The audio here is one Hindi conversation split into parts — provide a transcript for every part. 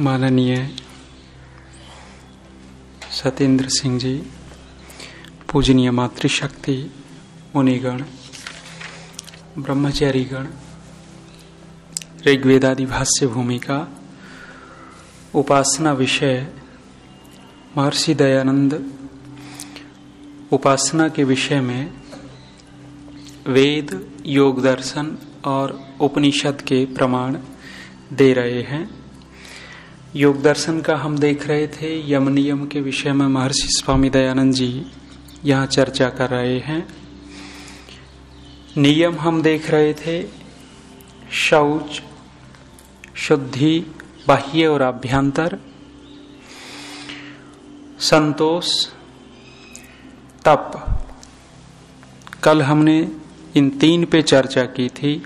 माननीय सत्येंद्र सिंह जी, पूजनीय मातृशक्ति, मुनिगण, ब्रह्मचारीगण, ऋग्वेदादि भाष्य भूमिका, उपासना विषय महर्षि दयानंद उपासना के विषय में वेद, योग दर्शन और उपनिषद के प्रमाण दे रहे हैं। योग दर्शन का हम देख रहे थे, यम नियम के विषय में महर्षि स्वामी दयानंद जी यहाँ चर्चा कर रहे हैं। नियम हम देख रहे थे, शौच, शुद्धि, बाह्य और आभ्यंतर, संतोष, तप। कल हमने इन तीन पे चर्चा की थी।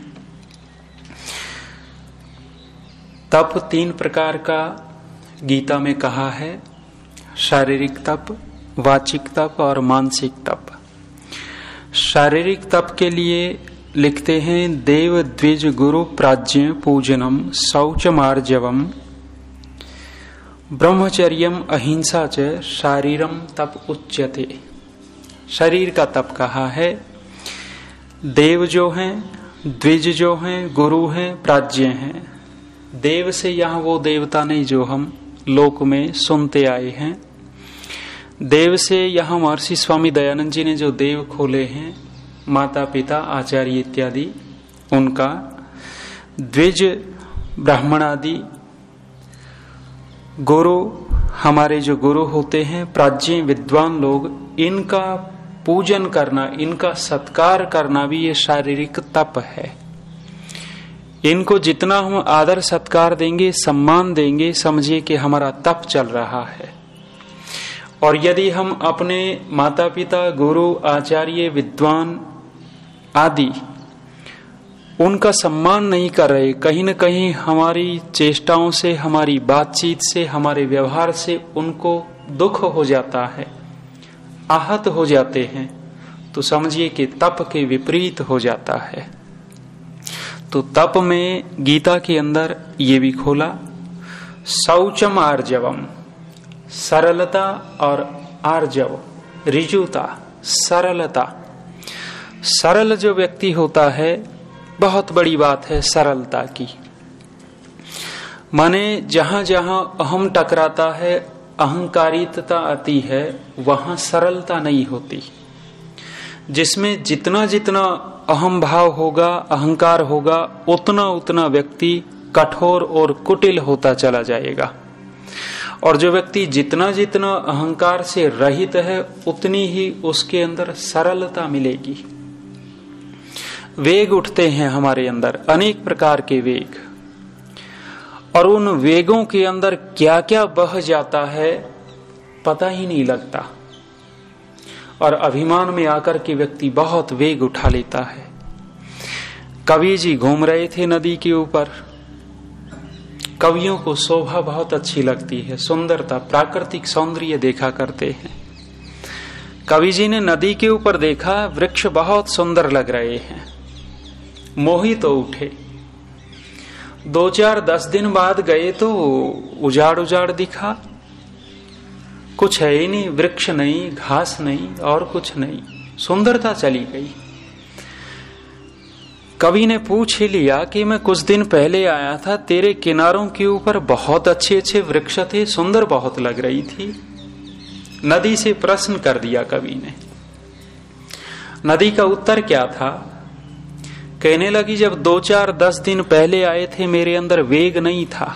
तप तीन प्रकार का गीता में कहा है, शारीरिक तप, वाचिक तप और मानसिक तप। शारीरिक तप के लिए लिखते हैं, देव द्विज गुरु प्राज्ञ पूजनम शौचमार्जवम ब्रह्मचर्यम अहिंसा च शारीरम तप उच्यते। शरीर का तप कहा है। देव जो हैं, द्विज जो हैं, गुरु हैं, प्राज्ञ हैं। देव से यहाँ वो देवता नहीं जो हम लोक में सुनते आए हैं। देव से यहाँ महर्षि स्वामी दयानंद जी ने जो देव खोले हैं, माता पिता आचार्य इत्यादि, उनका। द्विज ब्राह्मण आदि, गुरु हमारे जो गुरु होते हैं, प्राज्ञ विद्वान लोग, इनका पूजन करना, इनका सत्कार करना भी ये शारीरिक तप है। इनको जितना हम आदर सत्कार देंगे, सम्मान देंगे, समझिए कि हमारा तप चल रहा है। और यदि हम अपने माता पिता, गुरु, आचार्य, विद्वान आदि उनका सम्मान नहीं कर रहे, कहीं न कहीं हमारी चेष्टाओं से, हमारी बातचीत से, हमारे व्यवहार से उनको दुख हो जाता है, आहत हो जाते हैं, तो समझिए कि तप के विपरीत हो जाता है। तो तप में गीता के अंदर ये भी खोला, शौचम आर्जवम, सरलता और आर्जव, ऋजुता, सरलता। सरल जो व्यक्ति होता है, बहुत बड़ी बात है सरलता की। माने जहां जहां अहम टकराता है, अहंकारिता आती है, वहां सरलता नहीं होती। जिसमें जितना जितना अहम भाव होगा, अहंकार होगा, उतना उतना व्यक्ति कठोर और कुटिल होता चला जाएगा। और जो व्यक्ति जितना जितना अहंकार से रहित है, उतनी ही उसके अंदर सरलता मिलेगी। वेग उठते हैं हमारे अंदर, अनेक प्रकार के वेग, और उन वेगों के अंदर क्या क्या बह जाता है पता ही नहीं लगता। और अभिमान में आकर के व्यक्ति बहुत वेग उठा लेता है। कवि जी घूम रहे थे नदी के ऊपर। कवियों को शोभा बहुत अच्छी लगती है, सुंदरता, प्राकृतिक सौंदर्य देखा करते हैं। कवि जी ने नदी के ऊपर देखा, वृक्ष बहुत सुंदर लग रहे हैं, मोहित तो उठे। 2-4-10 दिन बाद गए तो उजाड़ उजाड़ दिखा, कुछ है ही नहीं, वृक्ष नहीं, घास नहीं और कुछ नहीं, सुंदरता चली गई। कवि ने पूछ ही लिया कि मैं कुछ दिन पहले आया था, तेरे किनारों के ऊपर बहुत अच्छे अच्छे वृक्ष थे, सुंदर बहुत लग रही थी। नदी से प्रश्न कर दिया कवि ने। नदी का उत्तर क्या था? कहने लगी, जब 2-4-10 दिन पहले आए थे, मेरे अंदर वेग नहीं था,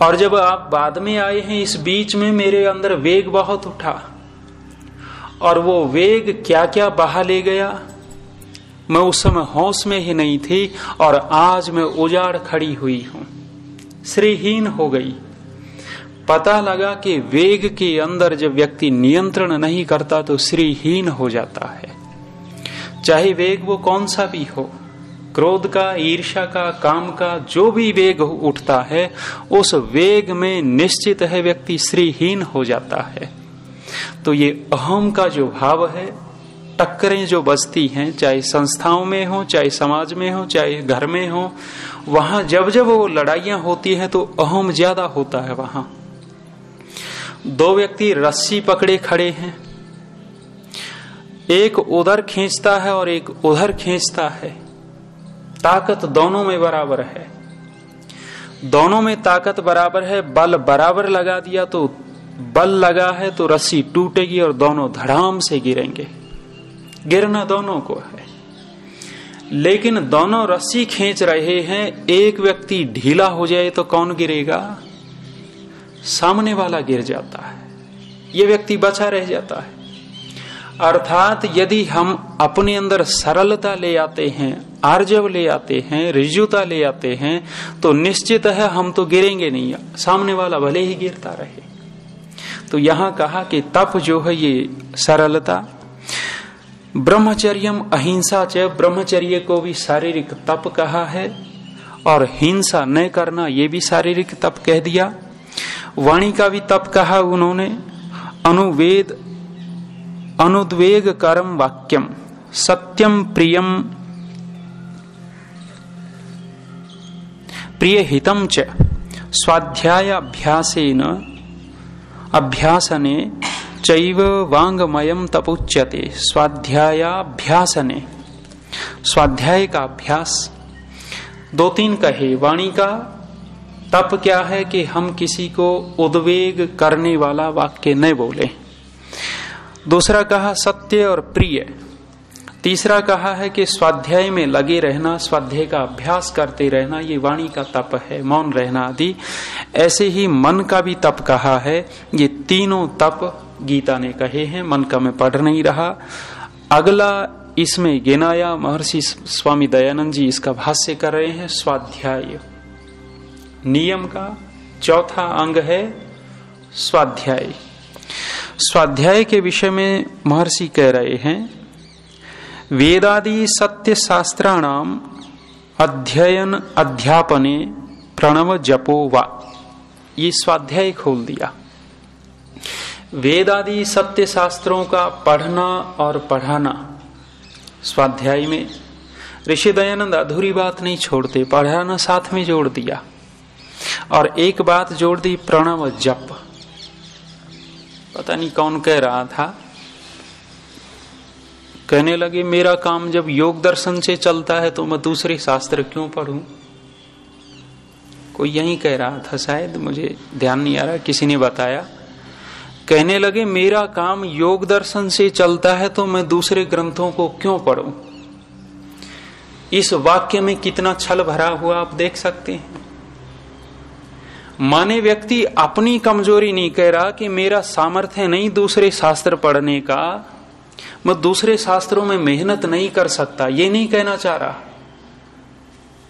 और जब आप बाद में आए हैं, इस बीच में मेरे अंदर वेग बहुत उठा। और वो वेग क्या क्या बहा ले गया, मैं उस समय होश में ही नहीं थी, और आज मैं उजाड़ खड़ी हुई हूं, श्रीहीन हो गई। पता लगा कि वेग के अंदर जब व्यक्ति नियंत्रण नहीं करता तो श्रीहीन हो जाता है। चाहे वेग वो कौन सा भी हो, क्रोध का, ईर्ष्या का, काम का, जो भी वेग उठता है, उस वेग में निश्चित है व्यक्ति श्रीहीन हो जाता है। तो ये अहम का जो भाव है, टक्करें जो बजती हैं, चाहे संस्थाओं में हो, चाहे समाज में हो, चाहे घर में हो, वहां जब जब वो लड़ाइयां होती हैं तो अहम ज्यादा होता है। वहां दो व्यक्ति रस्सी पकड़े खड़े हैं, एक उधर खींचता है और एक उधर खींचता है, ताकत दोनों में बराबर है, दोनों में ताकत बराबर है, बल बराबर लगा दिया तो बल लगा है तो रस्सी टूटेगी और दोनों धड़ाम से गिरेंगे। गिरना दोनों को है, लेकिन दोनों रस्सी खींच रहे हैं, एक व्यक्ति ढीला हो जाए तो कौन गिरेगा? सामने वाला गिर जाता है, ये व्यक्ति बचा रह जाता है। अर्थात यदि हम अपने अंदर सरलता ले आते हैं, आर्जव ले आते हैं, ऋजुता ले आते हैं, तो निश्चित है हम तो गिरेंगे नहीं, सामने वाला भले ही गिरता रहे। तो यहां कहा कि तप जो है ये सरलता। ब्रह्मचर्यम अहिंसा च, ब्रह्मचर्य को भी शारीरिक तप कहा है, और हिंसा न करना ये भी शारीरिक तप कह दिया। वाणी का भी तप कहा उन्होंने। अनुद्वेग करम वाक्यम सत्यम प्रियम प्रिय हितम च स्वाध्याय अभ्यासने चैव वांगमयम तपुच्यते। स्वाध्यायाभ्यासने, स्वाध्याय का अभ्यास। दो तीन कहे। वाणी का तप क्या है कि हम किसी को उद्वेग करने वाला वाक्य न बोले। दूसरा कहा सत्य और प्रिय। तीसरा कहा है कि स्वाध्याय में लगे रहना, स्वाध्याय का अभ्यास करते रहना, ये वाणी का तप है, मौन रहना आदि। ऐसे ही मन का भी तप कहा है। ये तीनों तप गीता ने कहे हैं, मन का मैं पढ़ नहीं रहा। अगला इसमें गिनाया महर्षि स्वामी दयानंद जी, इसका भाष्य कर रहे हैं। स्वाध्याय नियम का चौथा अंग है स्वाध्याय। स्वाध्याय के विषय में महर्षि कह रहे हैं, वेदादि सत्य शास्त्राणाम अध्ययन अध्यापने प्रणव जपो वा। ये स्वाध्याय खोल दिया। वेदादि सत्य शास्त्रों का पढ़ना और पढ़ाना स्वाध्याय में। ऋषि दयानंद अधूरी बात नहीं छोड़ते, पढ़ाना साथ में जोड़ दिया। और एक बात जोड़ दी, प्रणव जप। पता नहीं कौन कह रहा था, कहने लगे मेरा काम जब योग दर्शन से चलता है तो मैं दूसरे शास्त्र क्यों पढ़ूं। कोई यही कह रहा था, शायद मुझे ध्यान नहीं आ रहा, किसी ने बताया। कहने लगे मेरा काम योग दर्शन से चलता है तो मैं दूसरे ग्रंथों को क्यों पढ़ूं। इस वाक्य में कितना छल भरा हुआ आप देख सकते हैं। माने व्यक्ति अपनी कमजोरी नहीं कह रहा कि मेरा सामर्थ्य नहीं दूसरे शास्त्र पढ़ने का, मैं दूसरे शास्त्रों में मेहनत नहीं कर सकता, ये नहीं कहना चाह रहा।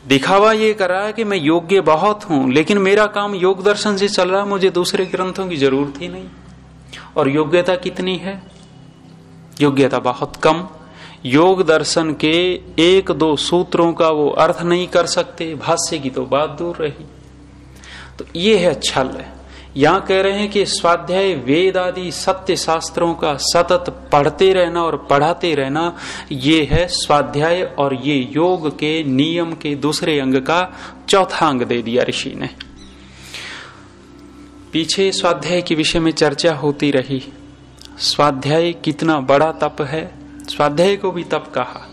दिखावा ये कर रहा है कि मैं योग्य बहुत हूं, लेकिन मेरा काम योग दर्शन से चल रहा, मुझे दूसरे ग्रंथों की जरूरत ही नहीं। और योग्यता कितनी है? योग्यता बहुत कम। योग दर्शन के एक दो सूत्रों का वो अर्थ नहीं कर सकते, भाष्य की तो बात दूर रही। तो ये है छल। यहां कह रहे हैं कि स्वाध्याय वेद आदि सत्य शास्त्रों का सतत पढ़ते रहना और पढ़ाते रहना, ये है स्वाध्याय। और ये योग के नियम के दूसरे अंग का चौथा अंग दे दिया ऋषि ने। पीछे स्वाध्याय के विषय में चर्चा होती रही। स्वाध्याय कितना बड़ा तप है, स्वाध्याय को भी तप कहा।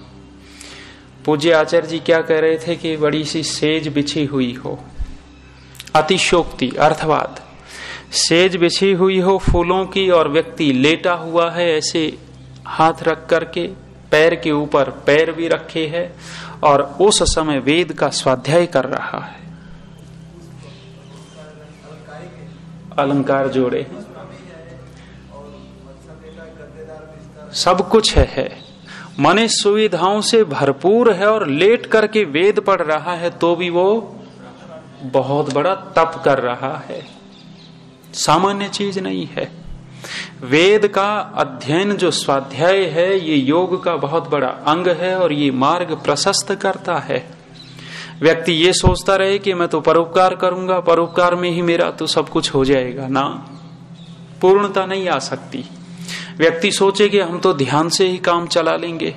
पूज्य आचार्य जी क्या कह रहे थे कि बड़ी सी सेज बिछी हुई हो, अतिशोक्ति अर्थवाद, सेज बिछी हुई हो फूलों की और व्यक्ति लेटा हुआ है, ऐसे हाथ रख करके पैर के ऊपर पैर भी रखे है और उस समय वेद का स्वाध्याय कर रहा है। अलंकार जोड़े हैं, सब कुछ है। माने सुविधाओं से भरपूर है और लेट करके वेद पढ़ रहा है तो भी वो बहुत बड़ा तप कर रहा है, सामान्य चीज नहीं है। वेद का अध्ययन जो स्वाध्याय है ये योग का बहुत बड़ा अंग है और ये मार्ग प्रशस्त करता है। व्यक्ति ये सोचता रहे कि मैं तो परोपकार करूंगा, परोपकार में ही मेरा तो सब कुछ हो जाएगा, ना, पूर्णता नहीं आ सकती। व्यक्ति सोचे कि हम तो ध्यान से ही काम चला लेंगे,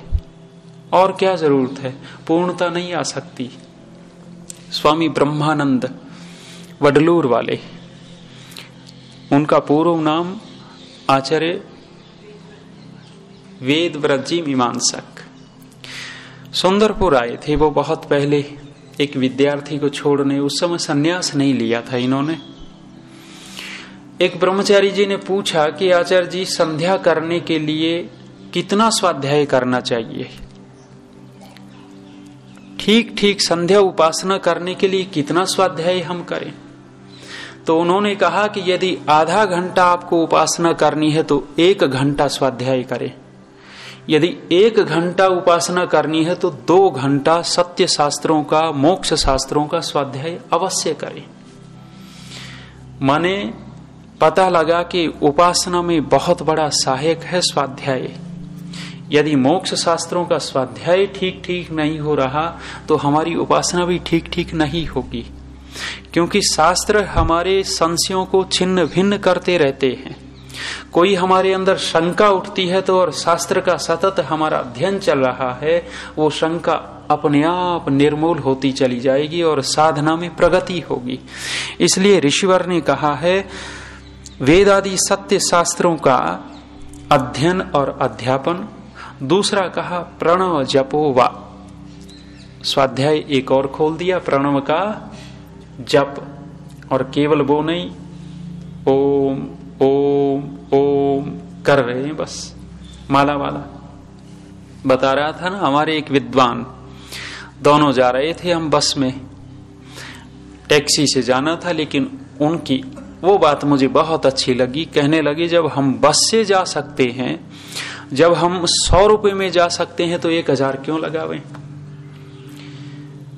और क्या जरूरत है, पूर्णता नहीं आ सकती। स्वामी ब्रह्मानंद वडलूर वाले, उनका पूर्व नाम आचार्य वेद व्रजी मीमांसक, सुंदरपुर आए थे वो बहुत पहले एक विद्यार्थी को छोड़ने। उस समय संन्यास नहीं लिया था इन्होंने। एक ब्रह्मचारी जी ने पूछा कि आचार्य जी, संध्या करने के लिए कितना स्वाध्याय करना चाहिए? ठीक ठीक संध्या उपासना करने के लिए कितना स्वाध्याय हम करें? तो उन्होंने कहा कि यदि आधा घंटा आपको उपासना करनी है तो 1 घंटा स्वाध्याय करें। यदि 1 घंटा उपासना करनी है तो 2 घंटा सत्य शास्त्रों का, मोक्ष शास्त्रों का स्वाध्याय अवश्य करें। माने पता लगा कि उपासना में बहुत बड़ा सहायक है स्वाध्याय। यदि मोक्ष शास्त्रों का स्वाध्याय ठीक ठीक नहीं हो रहा तो हमारी उपासना भी ठीक ठीक नहीं होगी, क्योंकि शास्त्र हमारे संशयों को छिन्न भिन्न करते रहते हैं। कोई हमारे अंदर शंका उठती है तो, और शास्त्र का सतत हमारा अध्ययन चल रहा है, वो शंका अपने आप निर्मूल होती चली जाएगी और साधना में प्रगति होगी। इसलिए ऋषिवर ने कहा है, वेद आदि सत्य शास्त्रों का अध्ययन और अध्यापन। दूसरा कहा प्रणव जपो वा, स्वाध्याय एक और खोल दिया, प्रणव का जप, और केवल वो नहीं, ओम ओम ओम कर रहे हैं बस, माला वाला। बता रहा था ना, हमारे एक विद्वान, दोनों जा रहे थे हम बस में, टैक्सी से जाना था, लेकिन उनकी वो बात मुझे बहुत अच्छी लगी। कहने लगे, जब हम बस से जा सकते हैं, जब हम 100 रुपए में जा सकते हैं तो 1000 क्यों लगावें?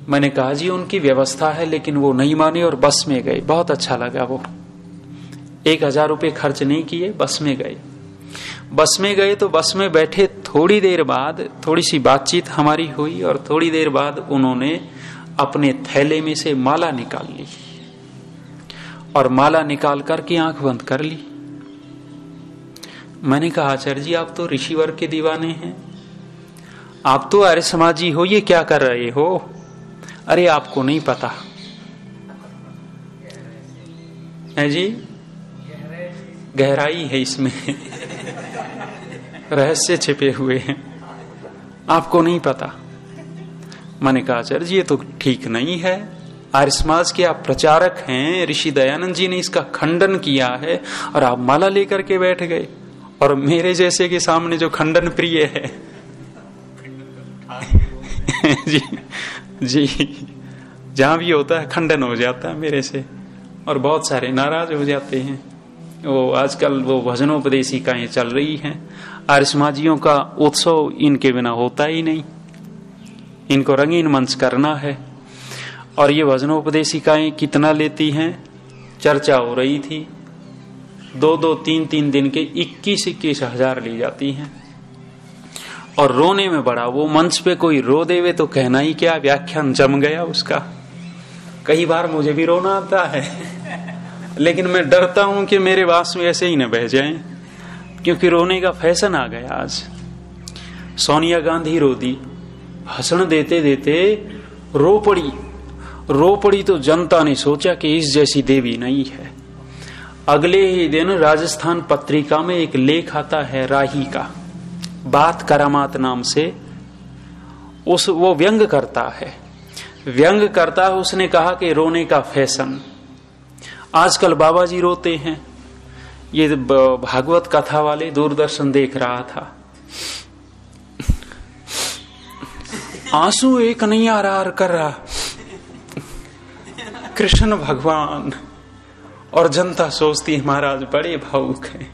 मैंने कहा जी उनकी व्यवस्था है, लेकिन वो नहीं माने और बस में गए। बहुत अच्छा लगा, वो 1000 रुपए खर्च नहीं किए, बस में गए। बस में गए तो बस में बैठे, थोड़ी देर बाद थोड़ी सी बातचीत हमारी हुई, और थोड़ी देर बाद उन्होंने अपने थैले में से माला निकाल ली, और माला निकाल करके आंख बंद कर ली। मैंने कहा, आचार्य जी आप तो ऋषिवर के दीवाने हैं, आप तो आर्य समाजी हो, ये क्या कर रहे हो? अरे आपको नहीं पता है जी, गहराई है इसमें, रहस्य छिपे हुए हैं, आपको नहीं पता। मैंने कहा, आचार्य जी ये तो ठीक नहीं है, आर्य समाज के आप प्रचारक हैं, ऋषि दयानंद जी ने इसका खंडन किया है, और आप माला लेकर के बैठ गए, और मेरे जैसे के सामने जो खंडन प्रिय है जी जी, जहां भी होता है खंडन हो जाता है मेरे से, और बहुत सारे नाराज हो जाते हैं। वो आजकल वो भजनोपदेशिकाएं चल रही हैं, आर्य समाजियों का उत्सव इनके बिना होता ही नहीं, इनको रंगीन मंच करना है। और ये भजनोपदेशिकाएं कितना लेती हैं? चर्चा हो रही थी, 2-2, 3-3 दिन के 21-21 हजार ली जाती हैं। और रोने में बड़ा, वो मंच पे कोई रो देवे तो कहना ही क्या, व्याख्यान जम गया उसका। कई बार मुझे भी रोना आता है, लेकिन मैं डरता हूं कि मेरे वास में ऐसे ही न बह जाएं, क्योंकि रोने का फैशन आ गया आज। सोनिया गांधी रो दी, भाषण देते देते रो पड़ी तो जनता ने सोचा कि इस जैसी देवी नहीं है। अगले ही दिन राजस्थान पत्रिका में एक लेख आता है राही का, बात करामात नाम से, वो व्यंग करता है। उसने कहा कि रोने का फैशन, आजकल बाबा जी रोते हैं। ये भागवत कथा वाले दूरदर्शन देख रहा था, आंसू एक नहीं आ रहा कर रहा कृष्ण भगवान, और जनता सोचती है महाराज बड़े भावुक हैं।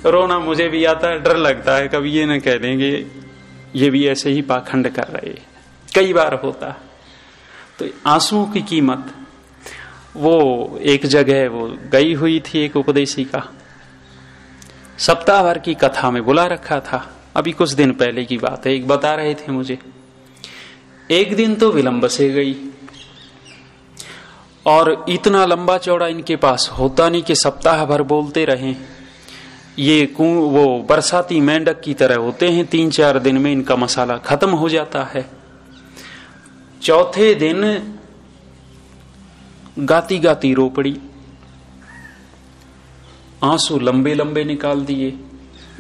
रोना मुझे भी आता है, डर लगता है कभी ये न कह देंगे ये भी ऐसे ही पाखंड कर रहे, कई बार होता। तो आंसुओं की कीमत, वो एक जगह वो गई हुई थी, एक उपदेशिका, सप्ताह भर की कथा में बुला रखा था, अभी कुछ दिन पहले की बात है, एक बता रहे थे मुझे। एक दिन तो विलंब से गई, और इतना लंबा चौड़ा इनके पास होता नहीं कि सप्ताह भर बोलते रहे। ये वो बरसाती मेंढक की तरह होते हैं, 3-4 दिन में इनका मसाला खत्म हो जाता है। चौथे दिन गाती गाती रो पड़ी, आंसू लंबे लंबे निकाल दिए।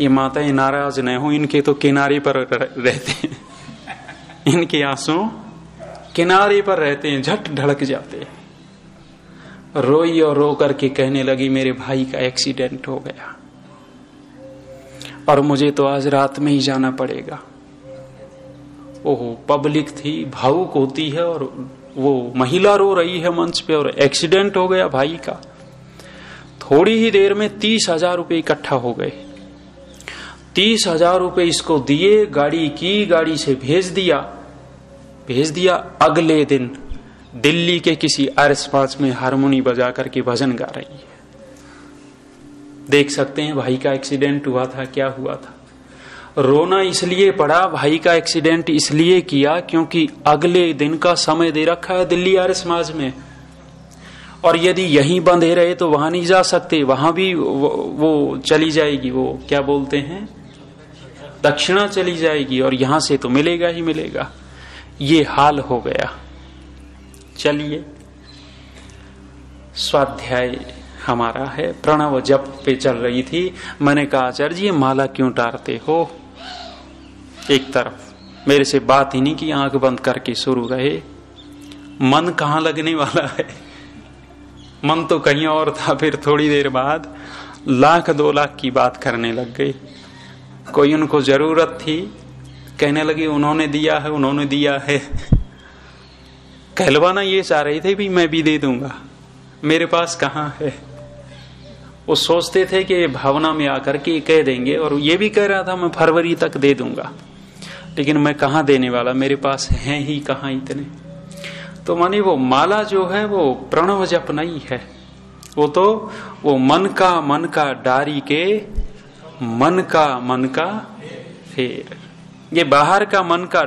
ये माताएं नाराज न हो, इनके तो किनारे पर रहते हैं, इनके आंसू किनारे पर रहते हैं, झट ढड़क जाते हैं। रोई और रो करके कहने लगी मेरे भाई का एक्सीडेंट हो गया और मुझे तो आज रात में ही जाना पड़ेगा। ओहो, पब्लिक थी, भावुक होती है, और वो महिला रो रही है मंच पे और एक्सीडेंट हो गया भाई का। थोड़ी ही देर में 30,000 रुपए इकट्ठा हो गए। 30,000 रुपए इसको दिए, गाड़ी की, गाड़ी से भेज दिया। अगले दिन दिल्ली के किसी आसपास में हारमोनी बजा करके भजन गा रही है। देख सकते हैं भाई का एक्सीडेंट हुआ था, क्या हुआ था। रोना इसलिए पड़ा, भाई का एक्सीडेंट इसलिए किया क्योंकि अगले दिन का समय दे रखा है दिल्ली आर्य समाज में, और यदि यहीं बंधे रहे तो वहां नहीं जा सकते, वहां भी वो चली जाएगी, वो क्या बोलते हैं, दक्षिणा चली जाएगी, और यहां से तो मिलेगा ही मिलेगा। ये हाल हो गया। चलिए, स्वाध्याय हमारा है, प्रणव जप पे चल रही थी। मैंने कहा आचार्य जी ये माला क्यों टारते हो। एक तरफ मेरे से बात ही नहीं की, आंख बंद करके शुरू रहे। मन कहाँ लगने वाला है, मन तो कहीं और था। फिर थोड़ी देर बाद 1,00,000-2 लाख की बात करने लग गई। कोई उनको जरूरत थी, कहने लगी उन्होंने दिया है। कहलवाना ये चाह रहे थे भी मैं भी दे दूंगा, मेरे पास कहाँ है। वो सोचते थे कि भावना में आकर के कह देंगे, और ये भी कह रहा था मैं फरवरी तक दे दूंगा, लेकिन मैं कहाँ देने वाला, मेरे पास हैं ही कहाँ इतने। तो मानी वो माला जो है वो प्रणव जप नहीं है, वो मन का डारी के मन का फेर। ये बाहर का मन का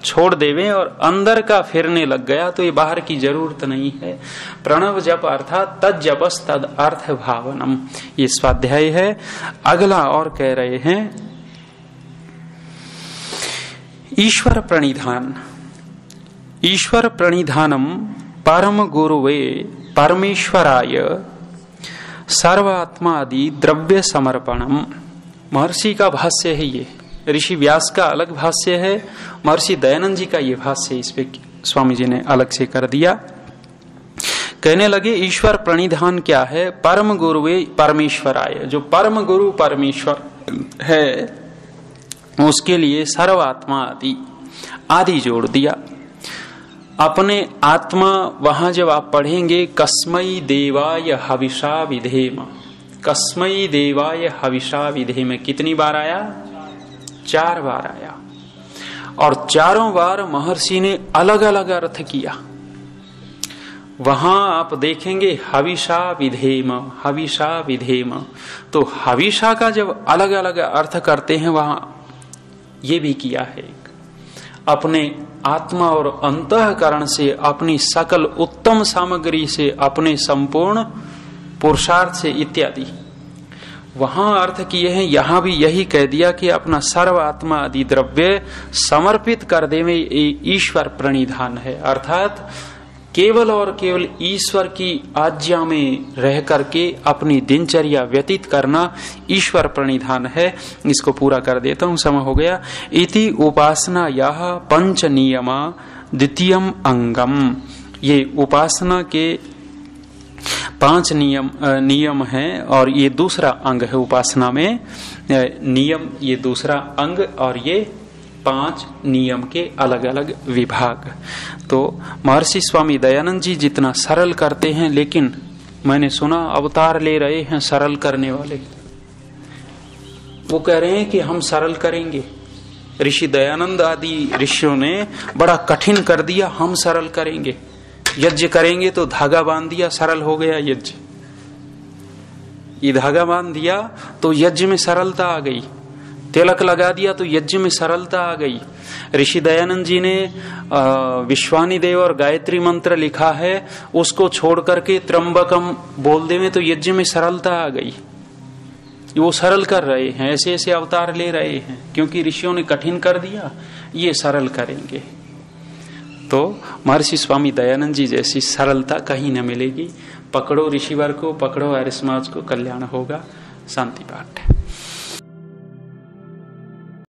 छोड़ देवे और अंदर का फिरने लग गया तो ये बाहर की जरूरत नहीं है। प्रणव जप अर्थात तद जपस तद अर्थ भावनम, ये स्वाध्याय है। अगला और कह रहे हैं ईश्वर प्रणिधान। ईश्वर प्रणिधानम परम गुरुवे परमेश्वराय सर्वात्मादि द्रव्य समर्पणम। महर्षि का भाष्य है ये, ऋषि व्यास का अलग भाष्य है, महर्षि दयानंद जी का ये भाष्य इस पे स्वामी जी ने अलग से कर दिया। कहने लगे ईश्वर प्रणिधान क्या है, परम गुरुवे परमेश्वराय, जो परम गुरु परमेश्वर है उसके लिए सर्वात्मा आदि जोड़ दिया। अपने आत्मा वहां जब आप पढ़ेंगे कस्मई देवाय हविषा विधेम, कस्मई देवाय हविषा विधेम कितनी बार आया, 4 बार आया, और चारों बार महर्षि ने अलग अलग अर्थ किया। वहां आप देखेंगे हविषा विधेम, हविषा विधेम, तो हविषा का जब अलग अलग अर्थ करते हैं वहां ये भी किया है, अपने आत्मा और अंतःकरण से, अपनी सकल उत्तम सामग्री से, अपने संपूर्ण पुरुषार्थ से इत्यादि वहां अर्थ किए हैं। यहां भी यही कह दिया कि अपना सर्व आत्मा आदि द्रव्य समर्पित कर दे में ईश्वर प्रणिधान है, अर्थात केवल और केवल ईश्वर की आज्ञा में रह करके अपनी दिनचर्या व्यतीत करना ईश्वर प्रणिधान है। इसको पूरा कर देता हूं, समय हो गया। इति उपासना यह 5 नियमा द्वितीयम अंगम, ये उपासना के 5 नियम हैं और ये दूसरा अंग है उपासना में। नियम ये दूसरा अंग और ये 5 नियम के अलग अलग विभाग। तो महर्षि स्वामी दयानंद जी जितना सरल करते हैं, लेकिन मैंने सुना अवतार ले रहे हैं सरल करने वाले। वो कह रहे हैं कि हम सरल करेंगे। ऋषि दयानंद आदि ऋषियों ने बड़ा कठिन कर दिया, हम सरल करेंगे। यज्ञ करेंगे तो धागा बांध दिया, सरल हो गया यज्ञ। ये धागा बांध दिया तो यज्ञ में सरलता आ गई। तिलक लगा दिया तो यज्ञ में सरलता आ गई। ऋषि दयानंद जी ने विश्वानी देव और गायत्री मंत्र लिखा है, उसको छोड़ करके त्र्यंबकम बोल देवे तो यज्ञ में सरलता आ गई। वो सरल कर रहे हैं, ऐसे ऐसे अवतार ले रहे हैं, क्योंकि ऋषियों ने कठिन कर दिया, ये सरल करेंगे। तो महर्षि स्वामी दयानंद जी जैसी सरलता कहीं न मिलेगी। पकड़ो ऋषिवर को, पकड़ो आर्य समाज को, कल्याण होगा। शांति पाठ।